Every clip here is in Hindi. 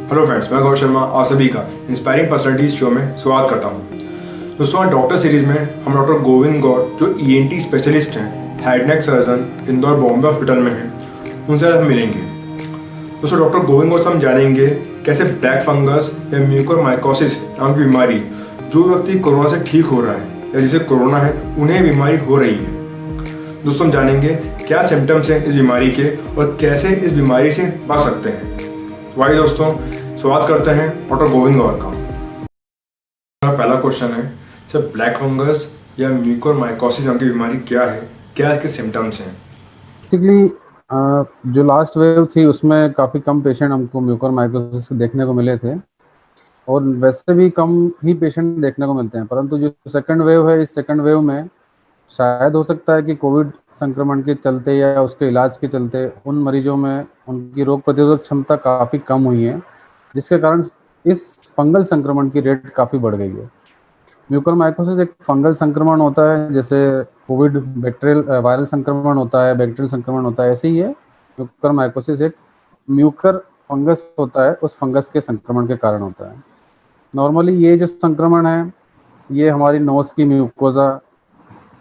हेलो फ्रेंड्स, मैं गौरव शर्मा आप सभी का इंस्पायरिंग पर्सनालिटीज शो में स्वागत करता हूँ। दोस्तों, आज डॉक्टर सीरीज में हम डॉक्टर गोविंद गौर जो ईएनटी स्पेशलिस्ट हैं, head neck surgeon, Indore Bombay hospital में हैं, उनसे आज हम मिलेंगे। दोस्तों, डॉक्टर गोविंद गौर से हम जानेंगे कैसे ब्लैक फंगस या म्यूकोरमाइकोसिस नाम की बीमारी जो व्यक्ति कोरोना से ठीक हो रहा है या जिसे कोरोना है उन्हें बीमारी हो रही है। दोस्तों, हम जानेंगे क्या सिम्टम्स हैं इस बीमारी के और कैसे इस बीमारी से बच सकते हैं। तो आइए दोस्तों, स्वागत करते हैं डॉक्टर गोविंद गौर का। मेरा पहला क्वेश्चन है, सर ब्लैक फंगस या म्यूकोरमाइकोसिस नाम की बीमारी क्या है, क्या इसके सिम्टम्स हैं? बेसिकली जो लास्ट वेव थी उसमें काफ़ी कम पेशेंट हमको म्यूकोरमाइकोसिस देखने को मिले थे और वैसे भी कम ही पेशेंट देखने को मिलते हैं, परंतु जो सेकंड वेव है, इस सेकंड वेव में शायद हो सकता है कि कोविड संक्रमण के चलते या उसके इलाज के चलते उन मरीजों में उनकी रोग प्रतिरोधक क्षमता काफ़ी कम हुई है, जिसके कारण इस फंगल संक्रमण की रेट काफ़ी बढ़ गई है। म्यूकोरमाइकोसिस एक फंगल संक्रमण होता है, जैसे कोविड बैक्टीरियल वायरल संक्रमण होता है, बैक्टीरियल संक्रमण होता है, ऐसे ही है म्यूकोरमाइकोसिस एक म्यूकर फंगस होता है, उस फंगस के संक्रमण के कारण होता है। नॉर्मली ये जो संक्रमण है ये हमारी नोज की म्यूकोजा,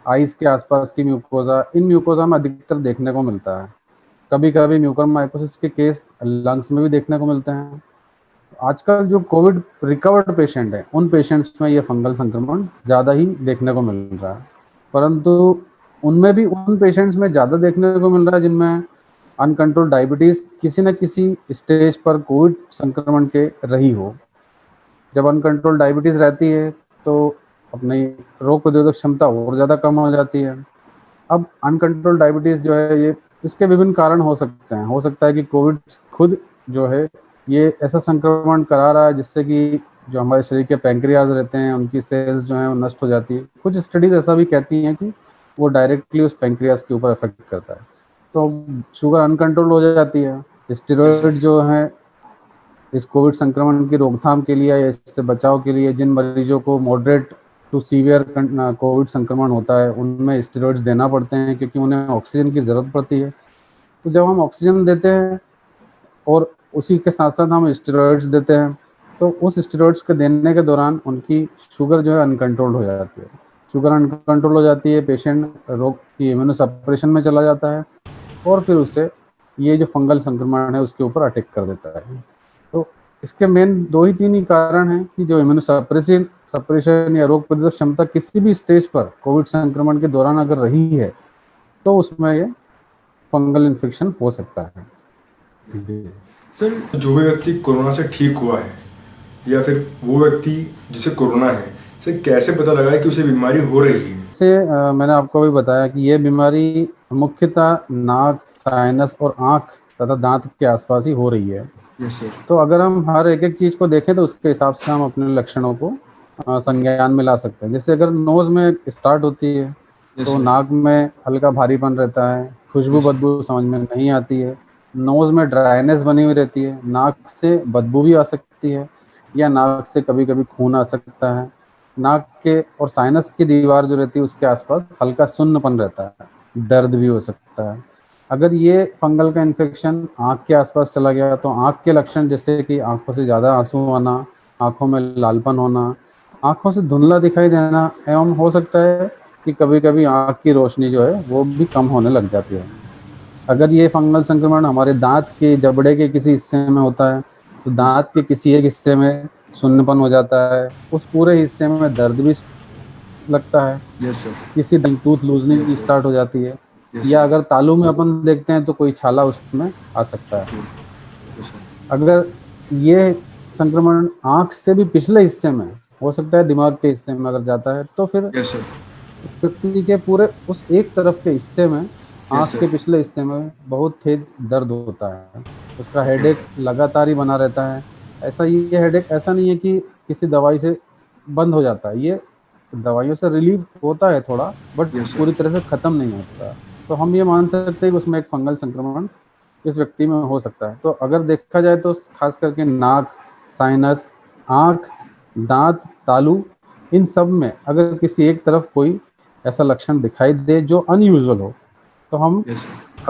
आइज़ के आसपास की म्यूकोजा, इन म्यूकोजा में अधिकतर देखने को मिलता है। कभी कभी म्यूकोरमाइकोसिस के केस लंग्स में भी देखने को मिलते हैं। आजकल जो कोविड रिकवर्ड पेशेंट हैं उन पेशेंट्स में ये फंगल संक्रमण ज़्यादा ही देखने को मिल रहा है, परंतु उनमें भी उन पेशेंट्स में ज़्यादा देखने को मिल रहा है जिनमें अनकंट्रोल डायबिटीज़ किसी न किसी स्टेज पर कोविड संक्रमण के रही हो। जब अनकंट्रोल डायबिटीज़ रहती है तो अपनी रोग प्रतिरोधक क्षमता और ज़्यादा कम हो जाती है। अब अनकंट्रोल डायबिटीज़ जो है ये इसके विभिन्न कारण हो सकते हैं। हो सकता है कि कोविड खुद जो है ये ऐसा संक्रमण करा रहा है जिससे कि जो हमारे शरीर के पैंक्रियाज रहते हैं उनकी सेल्स जो हैं वो नष्ट हो जाती है। कुछ स्टडीज ऐसा भी कहती हैं कि वो डायरेक्टली उस पैंक्रियाज के ऊपर अफेक्ट करता है, तो शुगर अनकंट्रोल हो जाती है। स्टेरॉइड जो है इस कोविड संक्रमण की रोकथाम के लिए या इससे बचाव के लिए जिन मरीजों को मॉडरेट टू सीवियर कोविड संक्रमण होता है उनमें स्टेरॉइड्स देना पड़ते हैं, क्योंकि उन्हें ऑक्सीजन की ज़रूरत पड़ती है। तो जब हम ऑक्सीजन देते हैं और उसी के साथ साथ हम स्टेरॉइड्स देते हैं, तो उस स्टेरॉइड्स के देने के दौरान उनकी शुगर जो है अनकंट्रोल्ड हो जाती है। शुगर अनकंट्रोल हो जाती है, पेशेंट रोग की इम्यूनोसप्रेशन में चला जाता है और फिर उससे ये जो फंगल संक्रमण है उसके ऊपर अटैक कर देता है। तो इसके मेन दो ही तीन ही कारण हैं कि जो इम्यूनोसप्रेशन या रोग प्रतिरोधक क्षमता किसी भी स्टेज पर कोविड संक्रमण के दौरान अगर रही है तो उसमें ये फंगल इन्फेक्शन हो सकता है। सर, जो भी व्यक्ति कोरोना से ठीक हुआ है या फिर वो व्यक्ति जिसे कोरोना है, सर कैसे पता लगा है कि उसे बीमारी हो रही है? मैंने आपको भी बताया कि ये बीमारी मुख्यतः नाक, साइनस और आँख तथा दांत के आसपास ही हो रही है। Yes sir. तो अगर हम हर एक एक चीज़ को देखें तो उसके हिसाब से हम अपने लक्षणों को संज्ञान में ला सकते हैं। जैसे अगर नोज़ में स्टार्ट होती है तो नाक में हल्का भारीपन रहता है, खुशबू बदबू समझ में नहीं आती है, नोज़ में ड्राइनेस बनी हुई रहती है, नाक से बदबू भी आ सकती है या नाक से कभी कभी खून आ सकता है। नाक के और साइनस की दीवार जो रहती है उसके आसपास हल्का सुन्नपन रहता है, दर्द भी हो सकता है। अगर ये फंगल का इन्फेक्शन आँख के आसपास चला गया तो आँख के लक्षण जैसे कि आँखों से ज़्यादा आंसू आना, आँखों में लालपन होना, आँखों से धुंधला दिखाई देना, एवं हो सकता है कि कभी कभी आँख की रोशनी जो है वो भी कम होने लग जाती है। अगर ये फंगल संक्रमण हमारे दांत के जबड़े के किसी हिस्से में होता है तो दांत के किसी एक हिस्से में सुन्नपन हो जाता है, उस पूरे हिस्से में दर्द भी लगता है। Yes sir. किसी टूथ लूजनिंग स्टार्ट हो जाती है, या अगर तालू में अपन देखते हैं तो कोई छाला उसमें आ सकता है। अगर ये संक्रमण आँख से भी पिछले हिस्से में हो सकता है, दिमाग के हिस्से में अगर जाता है तो फिर यस सर। व्यक्ति के पूरे उस एक तरफ के हिस्से में, आँख के पिछले हिस्से में बहुत तेज दर्द होता है। उसका हेडेक लगातार ही बना रहता है। ये हेडेक ऐसा नहीं है कि किसी दवाई से बंद हो जाता है, ये दवाइयों से रिलीफ होता है थोड़ा, बट पूरी तरह से ख़त्म नहीं होता। तो हम ये मान सकते हैं कि उसमें एक फंगल संक्रमण इस व्यक्ति में हो सकता है। तो अगर देखा जाए तो खास करके नाक, साइनस, आँख, दांत, तालू, इन सब में अगर किसी एक तरफ कोई ऐसा लक्षण दिखाई दे जो अनयूजुअल हो तो हम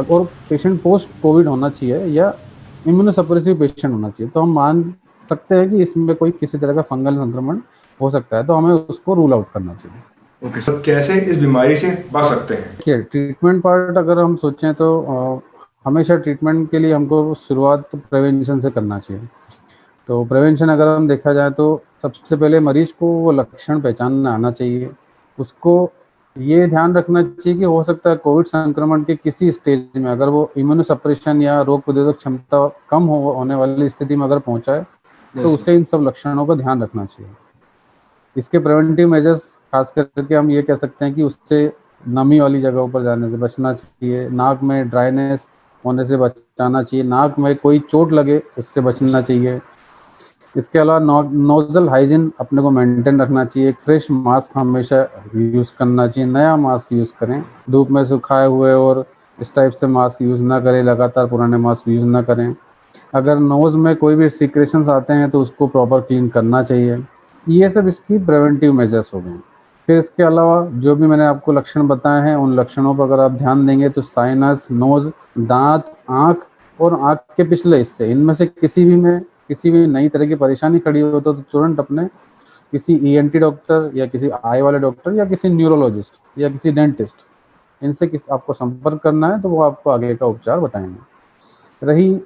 और पेशेंट पोस्ट कोविड होना चाहिए या इम्यूनोसप्रेसिव पेशेंट होना चाहिए, तो हम मान सकते हैं कि इसमें कोई किसी तरह का फंगल संक्रमण हो सकता है, तो हमें उसको रूल आउट करना चाहिए। ओके सर, कैसे इस बीमारी से बच सकते हैं? देखिए, ट्रीटमेंट पार्ट अगर हम सोचें तो हमेशा ट्रीटमेंट के लिए हमको शुरुआत प्रिवेंशन से करना चाहिए। तो प्रिवेंशन अगर हम देखा जाए तो सबसे पहले मरीज को वो लक्षण पहचानना आना चाहिए। उसको ये ध्यान रखना चाहिए कि हो सकता है कोविड संक्रमण के किसी स्टेज में अगर वो इम्यूनोसप्रेशन या रोग प्रतिरोधक क्षमता कम होने वाली स्थिति में अगर पहुंचा है, तो Yes, उसे इन सब लक्षणों का ध्यान रखना चाहिए। इसके प्रिवेंटिव मेजर्स खास करके हम ये कह सकते हैं कि उससे नमी वाली जगहों पर जाने से बचना चाहिए, नाक में ड्राइनेस होने से बचाना चाहिए, नाक में कोई चोट लगे उससे बचना चाहिए। इसके अलावा नोजल हाइजीन अपने को मेंटेन रखना चाहिए। एक फ्रेश मास्क हमेशा यूज़ करना चाहिए, नया मास्क यूज़ करें, धूप में सुखाए हुए और इस टाइप से मास्क यूज़ ना करें, लगातार पुराने मास्क यूज़ ना करें। अगर नोज़ में कोई भी सिक्रेशंस आते हैं तो उसको प्रॉपर क्लीन करना चाहिए। ये सब इसकी प्रिवेंटिव मेजर्स हो गए। फिर इसके अलावा जो भी मैंने आपको लक्षण बताए हैं उन लक्षणों पर अगर आप ध्यान देंगे तो साइनस, नोज़, दांत, आँख और आँख के पिछले हिस्से, इनमें से किसी भी नई तरह की परेशानी खड़ी हो तो तुरंत अपने किसी ईएनटी डॉक्टर या किसी आई वाले डॉक्टर या किसी न्यूरोलॉजिस्ट या किसी डेंटिस्ट, इनसे आपको संपर्क करना है, तो वो आपको आगे का उपचार बताएंगे। रही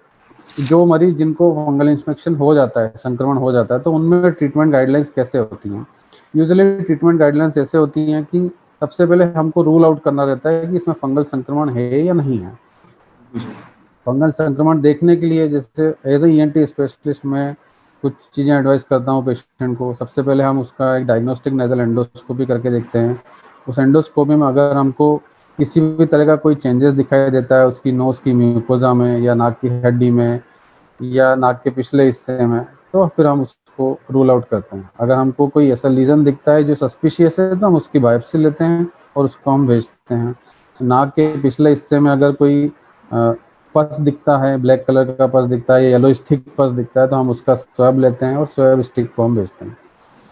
जो मरीज जिनको फंगल इन्फेक्शन हो जाता है, संक्रमण हो जाता है, तो उनमें ट्रीटमेंट गाइडलाइंस कैसे होती हैं? यूजुअली ट्रीटमेंट गाइडलाइंस ऐसे होती हैं कि सबसे पहले हमको रूल आउट करना रहता है कि इसमें फंगल संक्रमण है या नहीं है। फंगल संक्रमण देखने के लिए जैसे एज ए ईएनटी स्पेशलिस्ट मैं कुछ चीज़ें एडवाइस करता हूँ पेशेंट को। सबसे पहले हम उसका एक डायग्नोस्टिक नेजल एंडोस्कोपी करके देखते हैं। उस एंडोस्कोपी में अगर हमको किसी भी तरह का कोई चेंजेस दिखाई देता है उसकी नोज़ की म्यूकोजा में या नाक की हड्डी में या नाक के पिछले हिस्से में, तो फिर हम उसको रूल आउट करते हैं। अगर हमको कोई ऐसा लीजन दिखता है जो सस्पिशियस है तो हम उसकी बायोप्सी लेते हैं और उसको हम भेजते हैं। नाक के पिछले हिस्से में अगर कोई पस दिखता है, ब्लैक कलर का पस दिखता है या येलो स्टिक पस दिखता है, तो हम उसका स्वैब लेते हैं और स्वैब स्टिक को हम भेजते हैं।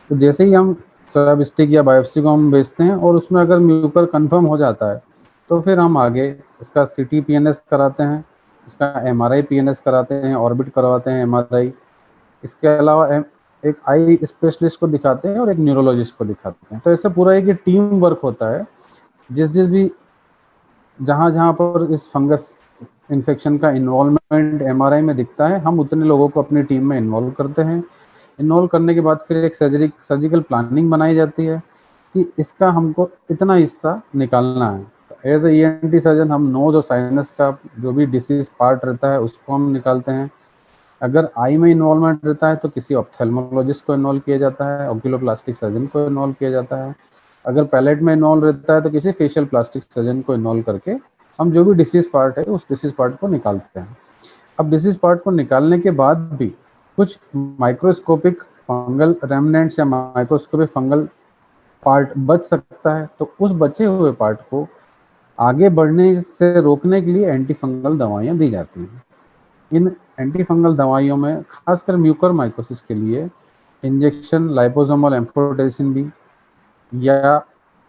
तो जैसे ही हम स्वैब स्टिक या बायोप्सी को हम भेजते हैं और उसमें अगर म्यूकर कंफर्म हो जाता है, तो फिर हम आगे उसका सीटी पीएनएस कराते हैं, उसका एमआरआई पीएनएस कराते हैं, ऑर्बिट करवाते हैं एमआरआई। इसके अलावा एक आई स्पेशलिस्ट को दिखाते हैं और एक न्यूरोलॉजिस्ट को दिखाते हैं। तो ऐसे पूरा एक टीम वर्क होता है। जिस भी जहाँ पर इस फंगस इन्फेक्शन का इन्वॉल्वमेंट एमआरआई में दिखता है, हम उतने लोगों को अपनी टीम में इन्वॉल्व करते हैं। इन्वॉल्व करने के बाद फिर एक सर्जिकल प्लानिंग बनाई जाती है कि इसका हमको इतना हिस्सा निकालना है। एज ए ईएनटी सर्जन हम नोज और साइनस का जो भी डिसीज पार्ट रहता है उसको हम निकालते हैं। अगर आई में इन्वॉल्वमेंट रहता है तो किसी ऑप्थेल्मोलॉजिस्ट को इन्वॉल्व किया जाता है, ऑक्यूलोप्लास्टिक सर्जन को इन्वॉल्व किया जाता है। अगर पैलेट में इन्वॉल्व रहता है तो किसी फेशियल प्लास्टिक सर्जन को इन्वॉल्व करके हम जो भी डिसीज पार्ट है उस डिसीज पार्ट को निकालते हैं। अब डिसीज पार्ट को निकालने के बाद भी कुछ माइक्रोस्कोपिक फंगल रेमनेंट्स या माइक्रोस्कोपिक फंगल पार्ट बच सकता है, तो उस बचे हुए पार्ट को आगे बढ़ने से रोकने के लिए एंटी फंगल दवाइयाँ दी जाती हैं। इन एंटी फंगल दवाइयों में खासकर म्यूकर माइकोसिस के लिए इंजेक्शन लाइपोसोमल एम्फोटेरिसिन बी या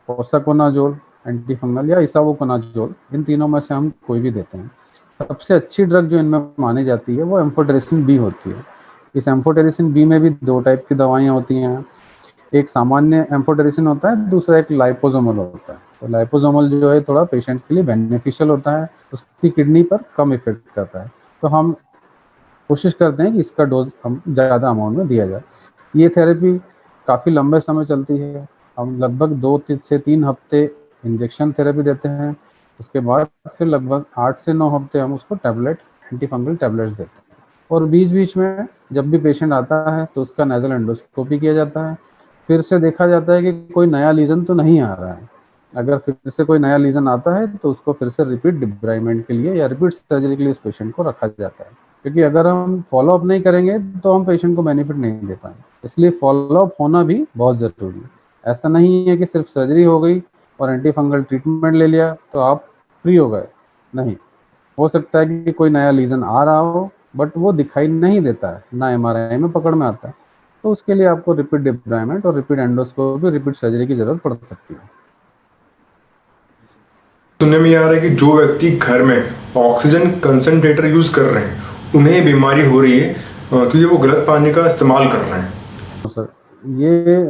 पोसाकोनाजोल एंटी फंगल या इसावोकोनाजोल, इन तीनों में से हम कोई भी देते हैं। सबसे अच्छी ड्रग जो इनमें मानी जाती है वो एम्फोटेरिसिन बी होती है। इस एम्फोटेरिसिन बी में भी दो टाइप की दवाइयाँ होती हैं। एक सामान्य एम्फोटेरिसिन होता है, दूसरा एक लाइपोसोमल होता है। तो लाइपोसोमल जो है थोड़ा पेशेंट के लिए बेनिफिशियल होता है, उसकी किडनी पर कम इफेक्ट करता है। तो हम कोशिश करते हैं कि इसका डोज हम ज़्यादा अमाउंट में दिया जाए। ये थेरेपी काफ़ी लंबे समय चलती है। हम लगभग 2 से 3 हफ्ते इंजेक्शन थेरेपी देते हैं। उसके बाद फिर लगभग 8 से 9 हफ्ते हम उसको टैबलेट, एंटी फंगल टैबलेट्स देते हैं। और बीच बीच में जब भी पेशेंट आता है तो उसका नेजल एंडोस्कोपी किया जाता है। फिर से देखा जाता है कि कोई नया लीजन तो नहीं आ रहा है। अगर फिर से कोई नया लीजन आता है तो उसको फिर से रिपीट डिब्राइमेंट के लिए या रिपीट सर्जरी के लिए उस पेशेंट को रखा जाता है। क्योंकि अगर हम फॉलोअप नहीं करेंगे तो हम पेशेंट को बेनिफिट नहीं दे पाएंगे, इसलिए फॉलोअप होना भी बहुत ज़रूरी है। ऐसा नहीं है कि सिर्फ सर्जरी हो गई और एंटी फंगल ट्रीटमेंट ले लिया तो आप फ्री हो गए। नहीं, हो सकता है कि कोई नया लीजन आ रहा हो बट वो दिखाई नहीं देता है, ना एमआरआई में पकड़ में आता है, तो उसके लिए आपको रिपीट डिब्राइमेंट और रिपीट एंडोस्कोपी, रिपीट सर्जरी की जरूरत पड़ सकती है। सुनने में आ रहा है कि जो व्यक्ति घर में ऑक्सीजन कंसंट्रेटर यूज कर रहे हैं उन्हें बीमारी हो रही है, क्योंकि वो गलत पानी का इस्तेमाल कर रहे हैं। सर ये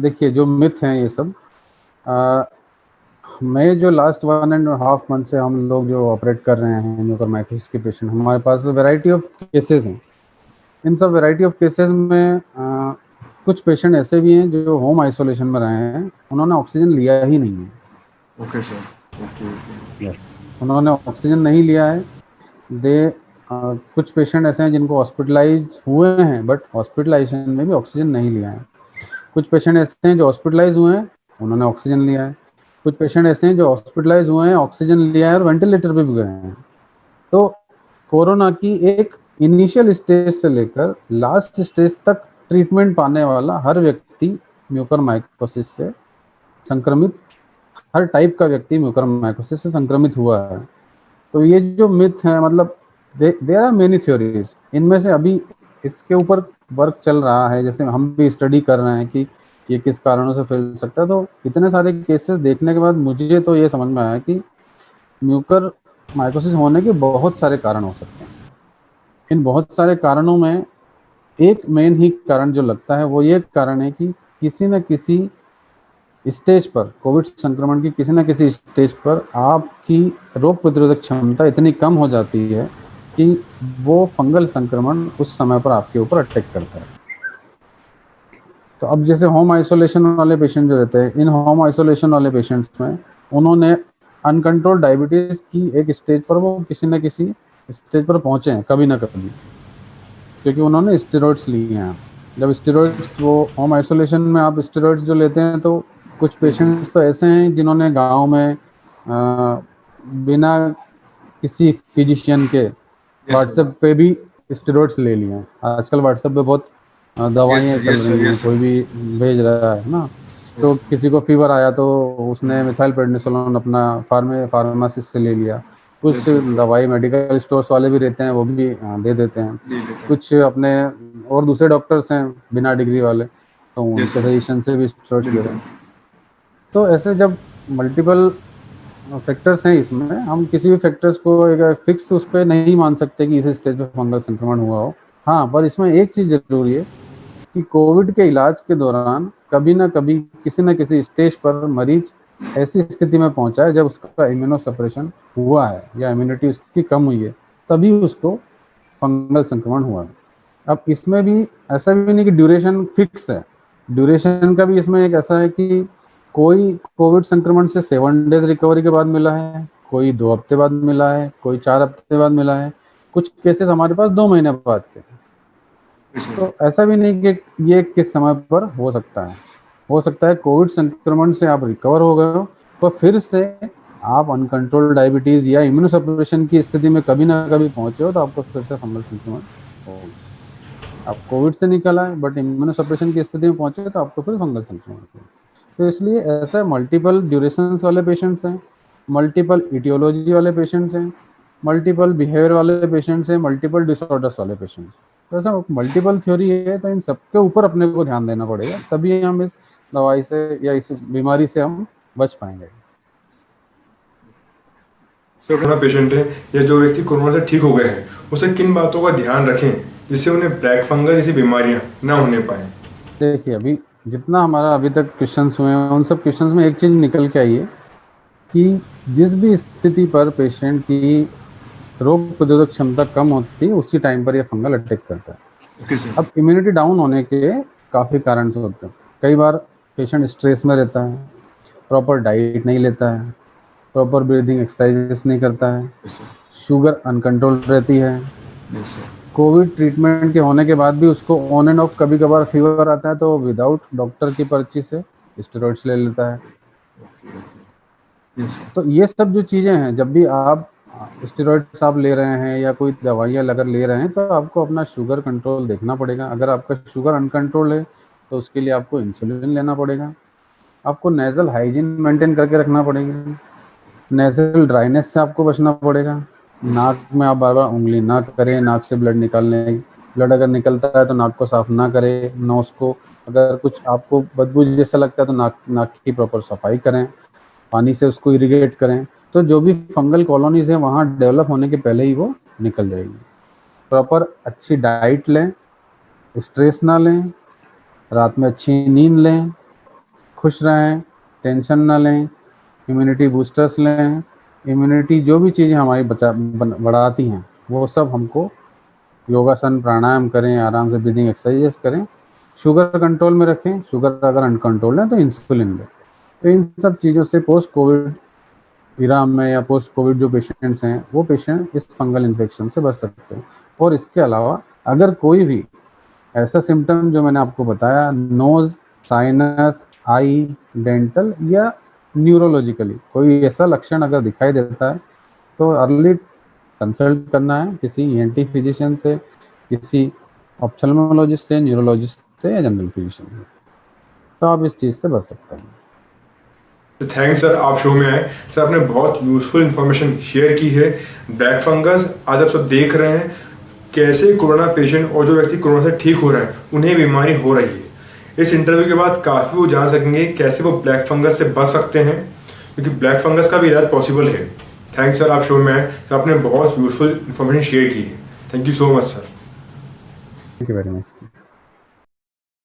देखिए जो मिथ हैं ये सब अ, मैं जो लास्ट 1.5 मंथ से हम लोग जो ऑपरेट कर रहे हैं म्यूकोरमाइकोसिस के पेशेंट, हमारे पास वैरायटी ऑफ केसेस हैं। इन सब वैरायटी ऑफ केसेस में कुछ पेशेंट ऐसे भी हैं जो होम आइसोलेशन में रहे हैं, उन्होंने ऑक्सीजन लिया ही नहीं है। Okay sir, okay. यस, उन्होंने ऑक्सीजन नहीं लिया है। दे कुछ पेशेंट ऐसे हैं जिनको हॉस्पिटलाइज हुए हैं बट हॉस्पिटलाइजेशन में भी ऑक्सीजन नहीं लिया है। कुछ पेशेंट ऐसे हैं जो हॉस्पिटलाइज हुए हैं, उन्होंने ऑक्सीजन लिया है। कुछ पेशेंट ऐसे हैं जो हॉस्पिटलाइज हुए हैं, ऑक्सीजन लिया है और वेंटिलेटर पे भी गए हैं। तो कोरोना की एक इनिशियल स्टेज से लेकर लास्ट स्टेज तक ट्रीटमेंट पाने वाला हर व्यक्ति म्यूकरमाइकोसिस से संक्रमित, हर टाइप का व्यक्ति म्यूकरमाइकोसिस से संक्रमित हुआ है। तो ये जो मिथ है, मतलब देयर आर मेनी थ्योरीज, इनमें से अभी इसके ऊपर वर्क चल रहा है, जैसे हम भी स्टडी कर रहे हैं कि ये किस कारणों से फैल सकता है। तो इतने सारे केसेस देखने के बाद मुझे तो ये समझ में आया कि म्यूकर माइकोसिस होने के बहुत सारे कारण हो सकते हैं। इन बहुत सारे कारणों में एक मेन ही कारण जो लगता है वो ये कारण है कि किसी न किसी स्टेज पर, कोविड संक्रमण की किसी न किसी स्टेज पर आपकी रोग प्रतिरोधक क्षमता इतनी कम हो जाती है कि वो फंगल संक्रमण उस समय पर आपके ऊपर अटैक करता है। तो अब जैसे होम आइसोलेशन वाले पेशेंट जो रहते हैं, इन होम आइसोलेशन वाले पेशेंट्स में उन्होंने अनकंट्रोल्ड डायबिटीज़ की एक स्टेज पर, वो किसी न किसी स्टेज पर पहुँचे हैं कभी ना कभी, क्योंकि उन्होंने स्टेरॉइड्स लिए हैं। जब स्टेरॉइड्स, वो होम आइसोलेशन में आप स्टेरॉइड्स जो लेते हैं, तो कुछ पेशेंट्स तो ऐसे हैं जिन्होंने गांव में बिना किसी फिजिशियन के व्हाट्सएप पे भी स्टेरॉइड्स ले लिए हैं। आजकल व्हाट्सएप पे बहुत दवाइयाँ चल रही हैं, कोई भी भेज रहा है ना। तो किसी को फीवर आया तो उसने मिथाइल प्रेडनिसोलोन अपना फार्मासिस्ट से ले लिया। कुछ दवाई मेडिकल स्टोर्स वाले भी रहते हैं, वो भी दे देते हैं। कुछ अपने और दूसरे डॉक्टर्स हैं बिना डिग्री वाले, तो उनके सजेशन से भी स्टेरॉइड्स ले रहे हैं। तो ऐसे जब मल्टीपल फैक्टर्स हैं इसमें, हम किसी भी फैक्टर्स को एक फिक्स उस पर नहीं मान सकते कि इस स्टेज पे फंगल संक्रमण हुआ हो। हाँ, पर इसमें एक चीज़ जरूरी है कि कोविड के इलाज के दौरान कभी ना कभी किसी न किसी स्टेज पर मरीज ऐसी स्थिति में पहुंचा है जब उसका इम्यूनो सप्रेशन हुआ है या इम्यूनिटी उसकी कम हुई है, तभी उसको फंगल संक्रमण हुआ है। अब इसमें भी ऐसा भी नहीं कि ड्यूरेशन फिक्स है। ड्यूरेशन का भी इसमें एक ऐसा है कि कोई कोविड संक्रमण से 7 डेज रिकवरी के बाद मिला है, कोई 2 हफ्ते बाद मिला है, कोई 4 हफ्ते बाद मिला है, कुछ केसेस हमारे पास 2 महीने बाद के। तो ऐसा भी नहीं कि ये किस समय पर हो सकता है। हो सकता है कोविड संक्रमण से आप रिकवर हो गए हो, तो फिर से आप अनकंट्रोल्ड डायबिटीज़ या इम्यूनोसप्रेशन की स्थिति में कभी ना कभी पहुंचे हो, तो आपको फिर से फंगल संक्रमण होगा। आप कोविड से निकल आए बट इम्यूनोसप्रेशन की स्थिति में पहुंचे तो आपको फिर फंगल संक्रमण होगा। तो इसलिए ऐसे मल्टीपल ड्यूरेशंस वाले पेशेंट्स हैं, मल्टीपल इटियोलॉजी वाले पेशेंट्स हैं, मल्टीपल बिहेवियर वाले पेशेंट्स हैं, मल्टीपल डिसऑर्डर्स वाले पेशेंट्स। तो ऐसा मल्टीपल थ्योरी है, तो इन सबके ऊपर अपने को ध्यान देना पड़ेगा, तभी हम इस दवाई से या इस बीमारी से हम बच पाएंगे। सर, कोरोना पेशेंट है या जो व्यक्ति कोरोना से ठीक हो गए हैं, उसे किन बातों का ध्यान रखें जिससे उन्हें ब्लैक फंगस जैसी बीमारियां ना होने पाए? देखिए, अभी जितना हमारा अभी तक क्वेश्चंस हुए हैं, उन सब क्वेश्चंस में एक चीज़ निकल के आई है कि जिस भी स्थिति पर पेशेंट की रोग प्रतिरोधक क्षमता कम होती है, उसी टाइम पर यह फंगल अटैक करता है। अब इम्यूनिटी डाउन होने के काफ़ी कारण होते हैं। कई बार पेशेंट स्ट्रेस में रहता है, प्रॉपर डाइट नहीं लेता है, प्रॉपर ब्रीदिंग एक्सरसाइजेस नहीं करता है, शुगर अनकंट्रोल्ड रहती है। कोविड ट्रीटमेंट के होने के बाद भी उसको ऑन एंड ऑफ कभी कभार फीवर आता है, तो विदाउट डॉक्टर की पर्ची से स्टेरॉइड्स ले लेता है। तो ये सब जो चीज़ें हैं, जब भी आप स्टेरॉइड्स आप ले रहे हैं या कोई दवाइयाँ अगर ले रहे हैं, तो आपको अपना शुगर कंट्रोल देखना पड़ेगा। अगर आपका शुगर अनकंट्रोल है तो उसके लिए आपको इंसुलिन लेना पड़ेगा। आपको नेज़ल हाइजीन मेंटेन करके रखना पड़ेगा। नेज़ल ड्राइनेस से आपको बचना पड़ेगा। नाक में आप बार बार उंगली ना करें, नाक से ब्लड निकालने, ब्लड अगर निकलता है तो नाक को साफ ना करें। नोज़ को अगर कुछ आपको बदबू जैसा लगता है तो नाक की प्रॉपर सफाई करें, पानी से उसको इरिगेट करें, तो जो भी फंगल कॉलोनीज हैं वहाँ डेवलप होने के पहले ही वो निकल जाएगी। प्रॉपर अच्छी डाइट लें, स्ट्रेस ना लें, रात में अच्छी नींद लें, खुश रहें, टेंशन ना लें, इम्यूनिटी बूस्टर्स लें। इम्यूनिटी जो भी चीज़ें हमारी बढ़ाती हैं वो सब हमको योगासन प्राणायाम करें, आराम से ब्रीदिंग एक्सरसाइजेस करें, शुगर कंट्रोल में रखें। शुगर अगर अनकंट्रोल है तो इंसुलिन लें। तो इन सब चीज़ों से पोस्ट कोविड इरा में या पोस्ट कोविड जो पेशेंट्स हैं वो पेशेंट इस फंगल इन्फेक्शन से बच सकते हैं। और इसके अलावा अगर कोई भी ऐसा सिम्टम जो मैंने आपको बताया, नोज, साइनस, आई, डेंटल या न्यूरोलॉजिकली कोई ऐसा लक्षण अगर दिखाई देता है तो अर्ली कंसल्ट करना है किसी ईएनटी फिजिशियन से, किसी ऑप्थेल्मोलॉजिस्ट से, न्यूरोलॉजिस्ट से या जनरल फिजिशियन से। तो आप इस चीज़ से बच सकते हैं। तो थैंक्स सर, आप शो में आए। सर आपने बहुत यूजफुल इन्फॉर्मेशन शेयर की है। ब्लैक फंगस आज आप सब देख रहे हैं कैसे कोरोना पेशेंट और जो व्यक्ति कोरोना से ठीक हो रहे हैं उन्हें बीमारी हो रही है। इस इंटरव्यू के बाद काफ़ी वो जान सकेंगे कैसे वो ब्लैक फंगस से बच सकते हैं, क्योंकि ब्लैक फंगस का भी इलाज पॉसिबल है। थैंक्स सर, आप शो में आए। तो आपने बहुत यूजफुल इन्फॉर्मेशन शेयर की है। Thank you so much sir. Thank you very much.